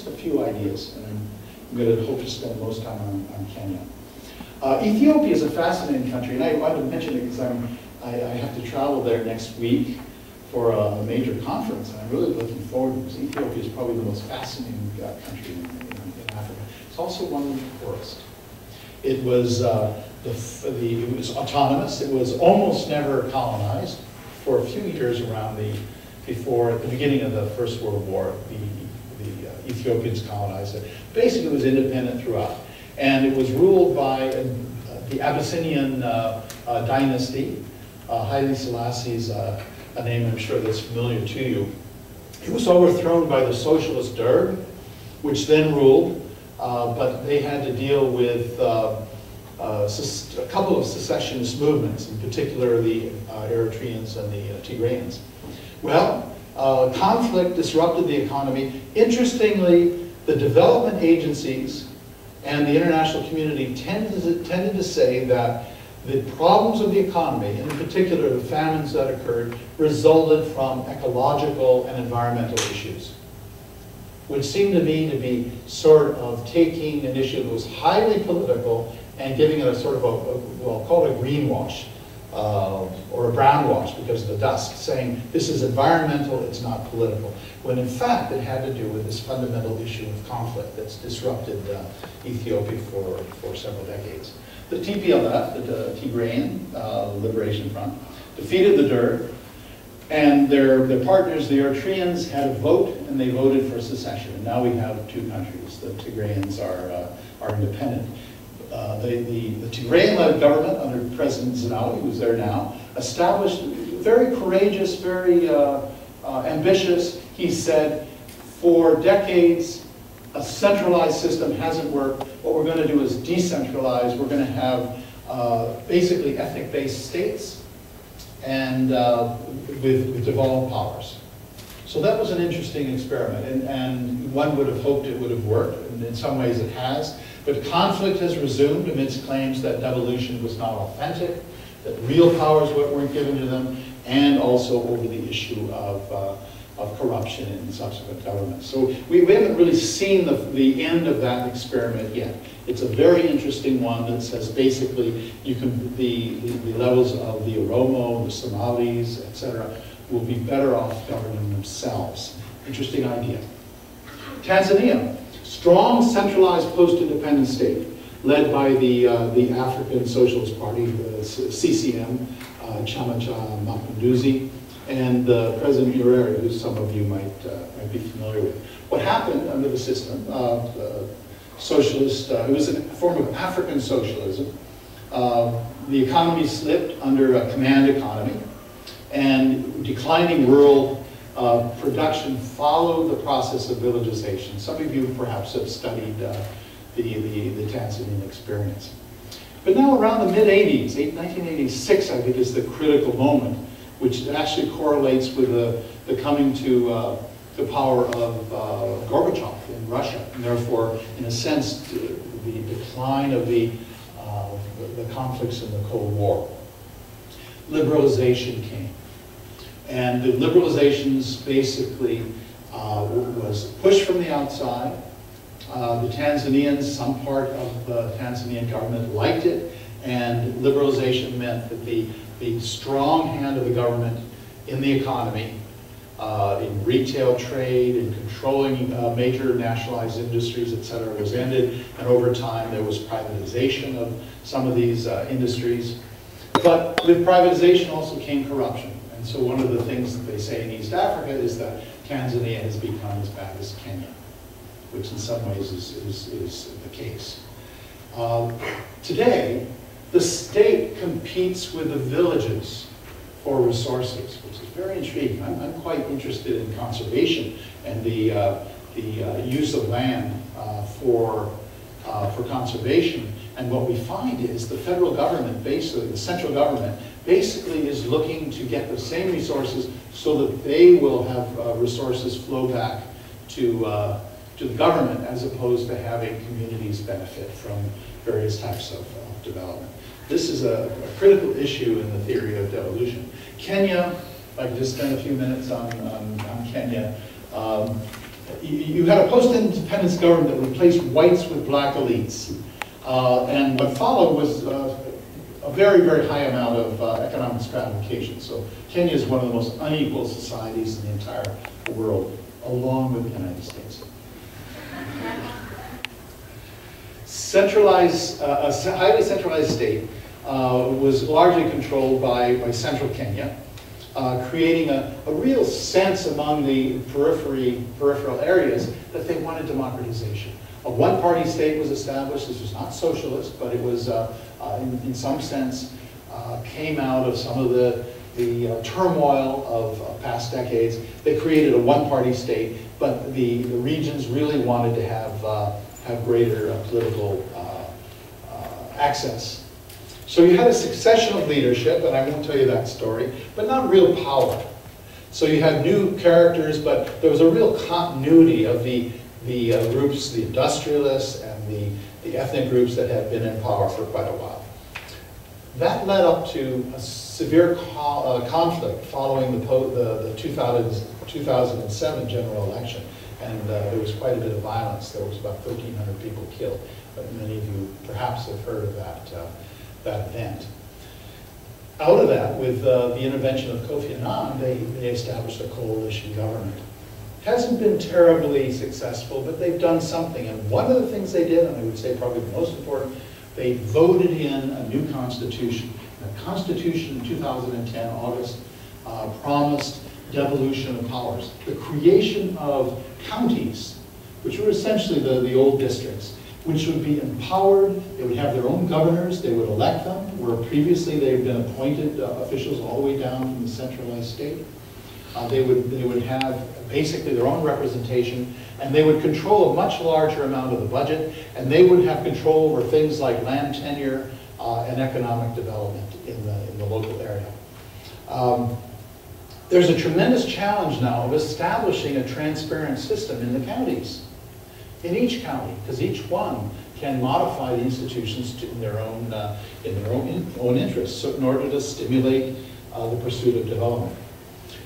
a few ideas, and I'm going to hope to spend most time on Kenya. Ethiopia is a fascinating country, and I wanted to mention it because I have to travel there next week for a major conference, and I'm really looking forward to it, because Ethiopia is probably the most fascinating country in Africa. It's also one of the poorest. It was, it was autonomous. It was almost never colonized for a few years around before the beginning of the First World War. The Ethiopians colonized it. Basically, it was independent throughout, and it was ruled by the Abyssinian dynasty. Haile Selassie's a name I'm sure that's familiar to you. It was overthrown by the socialist Derg, which then ruled, but they had to deal with a couple of secessionist movements, in particular the Eritreans and the Tigrayans. Well, conflict disrupted the economy. Interestingly, the development agencies and the international community tended to say that the problems of the economy, and in particular the famines that occurred, resulted from ecological and environmental issues, which seemed to me to be sort of taking an issue that was highly political and giving it a sort of well, call it a greenwash or a brownwash because of the dust, saying this is environmental, it's not political, when in fact it had to do with this fundamental issue of conflict that's disrupted Ethiopia for several decades. The TPLF, the Tigrayan Liberation Front, defeated the Derg, and their partners, the Eritreans, had a vote, and they voted for secession. And now we have two countries. The Tigrayans are independent. The Tigrayan-led government under President Zenawi, who's there now, established very courageous, very ambitious. He said, for decades, a centralized system hasn't worked. What we're going to do is decentralize. We're going to have basically ethnic-based states and with devolved powers. So that was an interesting experiment, and one would have hoped it would have worked, and in some ways it has. But conflict has resumed amidst claims that devolution was not authentic, that real powers weren't given to them, and also over the issue of corruption in subsequent governments. So we haven't really seen the end of that experiment yet. It's a very interesting one that says basically you can the levels of the Oromo, the Somalis, etc., will be better off governing themselves. Interesting idea. Tanzania, strong centralized post-independence state led by the African Socialist Party, the CCM, Chama cha Mapinduzi, and President Nyerere, who some of you might be familiar with. What happened under the system, socialist, it was a form of African socialism. The economy slipped under a command economy, and declining rural production followed the process of villagization. Some of you perhaps have studied the Tanzanian experience. But now around the mid-80s, 1986 I think is the critical moment, which actually correlates with the coming to power of Gorbachev in Russia, and therefore, in a sense, the decline of the conflicts in the Cold War. Liberalization came. And the liberalizations basically was pushed from the outside. The Tanzanians, some part of the Tanzanian government liked it, and liberalization meant that the strong hand of the government in the economy, in retail trade, in controlling major nationalized industries, etc., was ended, and over time there was privatization of some of these industries. But with privatization also came corruption. And so one of the things that they say in East Africa is that Tanzania has become as bad as Kenya, which in some ways is the case. Today, the state competes with the villages for resources, which is very intriguing. I'm quite interested in conservation and the use of land for conservation. And what we find is the federal government, basically, the central government, basically is looking to get the same resources so that they will have resources flow back to the government, as opposed to having communities benefit from various types of development. This is a critical issue in the theory of devolution. Kenya, if I could just spend a few minutes on Kenya. you had a post-independence government that replaced whites with black elites. And what followed was a very, very high amount of economic stratification. So Kenya is one of the most unequal societies in the entire world, along with the United States. A highly centralized state was largely controlled by central Kenya, creating a real sense among the peripheral areas that they wanted democratization. A one-party state was established. This was not socialist, but it was, in some sense, came out of some of the turmoil of past decades. They created a one-party state, but the regions really wanted to have greater political access. So you had a succession of leadership, and I won't tell you that story, but not real power. So you had new characters, but there was a real continuity of the groups, the industrialists and the ethnic groups that had been in power for quite a while. That led up to a severe conflict following the 2007 general election, and there was quite a bit of violence. There was about 1,300 people killed, but many of you perhaps have heard of that event. Out of that, with the intervention of Kofi Annan, they established a coalition government. Hasn't been terribly successful, but they've done something. And one of the things they did, and I would say probably the most important, they voted in a new constitution. The constitution in 2010, August, promised devolution of powers. The creation of counties, which were essentially the old districts, which would be empowered. They would have their own governors. They would elect them, where previously they had been appointed officials all the way down from the centralized state. They would have basically their own representation, and they would control a much larger amount of the budget, and they would have control over things like land tenure and economic development in the local area. There's a tremendous challenge now of establishing a transparent system in the counties, in each county, because each one can modify the institutions in their own interests, so in order to stimulate the pursuit of development.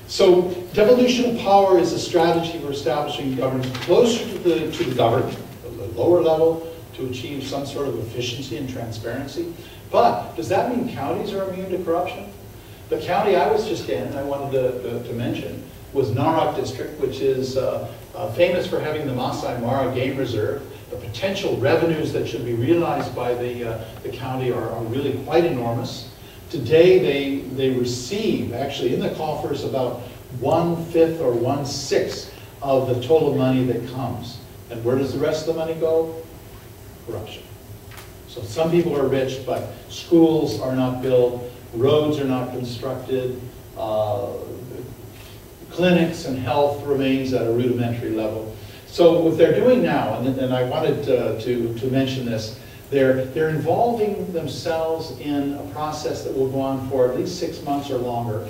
So devolution of power is a strategy for establishing governance closer to the governed, the lower level, to achieve some sort of efficiency and transparency. But does that mean counties are immune to corruption? The county I was just in, I wanted to mention, was Narok District, which is famous for having the Masai Mara Game Reserve. The potential revenues that should be realized by the county are really quite enormous. Today, they receive, actually, in the coffers, about 1/5 or 1/6 of the total money that comes. And where does the rest of the money go? Corruption. So some people are rich, but schools are not built, roads are not constructed, clinics and health remains at a rudimentary level. So what they're doing now, and I wanted to mention this, they're involving themselves in a process that will go on for at least 6 months or longer,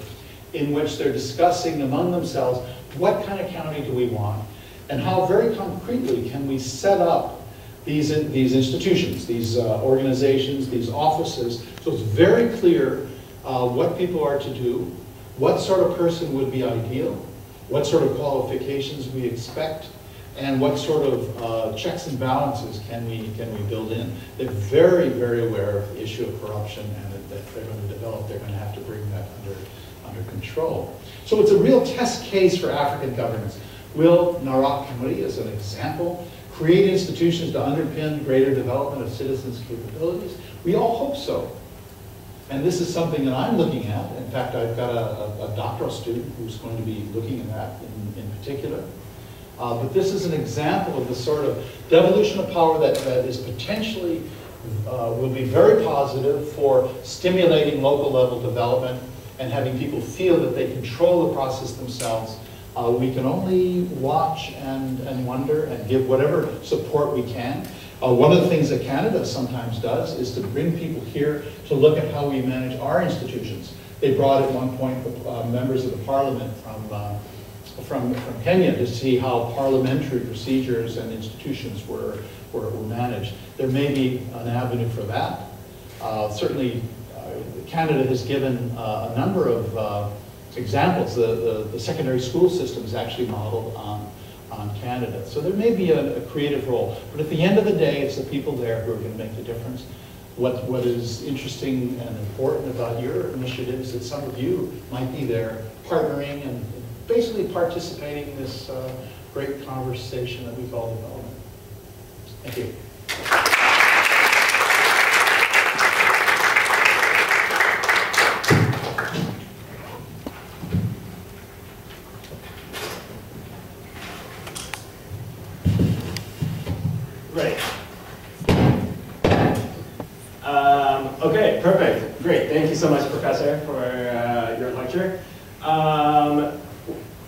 in which they're discussing among themselves what kind of county do we want, and how very concretely can we set up these institutions, these organizations, these offices, so it's very clear what people are to do, what sort of person would be ideal, what sort of qualifications we expect, and what sort of checks and balances can we build in. They're very, very aware of the issue of corruption, and that they're going to develop, they're going to have to bring that under control. So it's a real test case for African governance. Will Narok County, as an example, create institutions to underpin greater development of citizens' capabilities? We all hope so. And this is something that I'm looking at. In fact, I've got a doctoral student who's going to be looking at that in particular. But this is an example of the sort of devolution of power that is potentially, will be very positive for stimulating local level development and having people feel that they control the process themselves. We can only watch and wonder and give whatever support we can. One of the things that Canada sometimes does is to bring people here to look at how we manage our institutions. They brought at one point members of the parliament from Kenya to see how parliamentary procedures and institutions were managed. There may be an avenue for that. Certainly, Canada has given a number of examples. The secondary school system is actually modeled on on candidates. So there may be a creative role, but at the end of the day, it's the people there who are going to make the difference. What is interesting and important about your initiatives is that some of you might be there partnering and basically participating in this great conversation that we call development. Thank you. Great. Okay, perfect. Great. Thank you so much, Professor, for your lecture.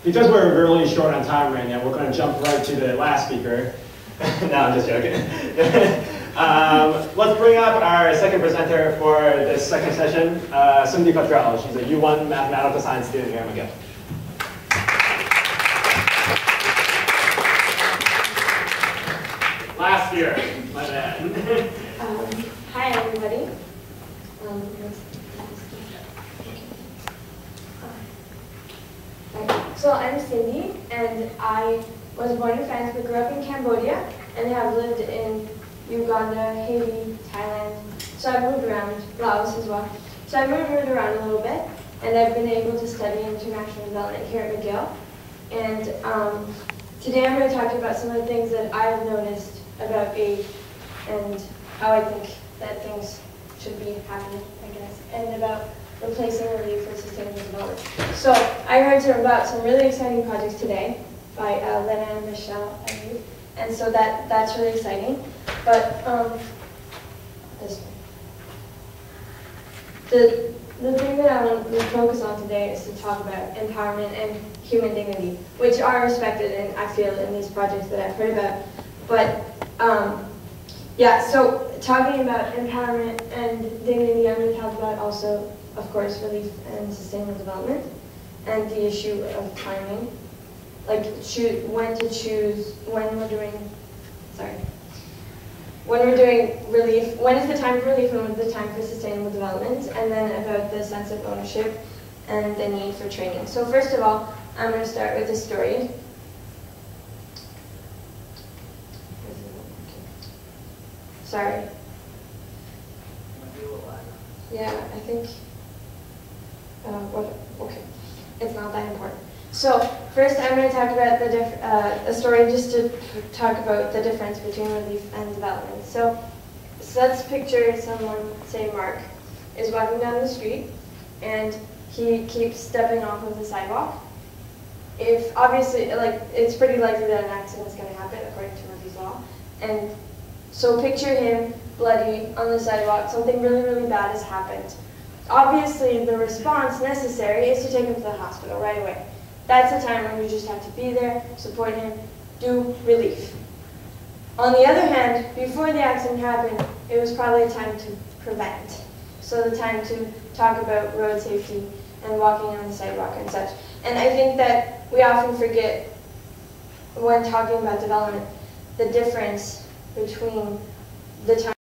Because we're really short on time right now, we're going to jump right to the last speaker. No, I'm just joking. Let's bring up our second presenter for this second session, Cindy Petrel. She's a U1 mathematical science student here at McGill. Last year, my bad. Hi, everybody. So I'm Cindy, and I was born in France but grew up in Cambodia, and have lived in Uganda, Haiti, Thailand. So I've moved around, Laos as well. So I've moved around a little bit, and I've been able to study international development here at McGill. And today I'm going to talk about some of the things that I've noticed about aid and how I think that things should be happening, I guess, and about replacing relief for sustainable development. So I heard about some really exciting projects today by Lena and Michelle, and so that's really exciting. But this one. The thing that I want to focus on today is to talk about empowerment and human dignity, which are respected, and I feel, in these projects that I've heard about. But yeah, so talking about empowerment and dignity, I'm going to talk about also, of course, relief and sustainable development, and the issue of timing, like when to choose, when we're doing relief, when is the time for relief and when is the time for sustainable development, and then about the sense of ownership and the need for training. So first of all, I'm going to start with a story. Sorry. Yeah, I think, okay, it's not that important. So first I'm going to talk about a story just to talk about the difference between relief and development. So let's picture someone, say Mark, is walking down the street and he keeps stepping off of the sidewalk. If obviously, like, it's pretty likely that an accident is going to happen according to Murphy's Law. And so picture him bloody on the sidewalk, something really, really bad has happened. Obviously, the response necessary is to take him to the hospital right away. That's the time when you just have to be there, support him, do relief. On the other hand, before the accident happened, it was probably a time to prevent. So the time to talk about road safety and walking on the sidewalk and such. And I think that we often forget, when talking about development, the difference between the time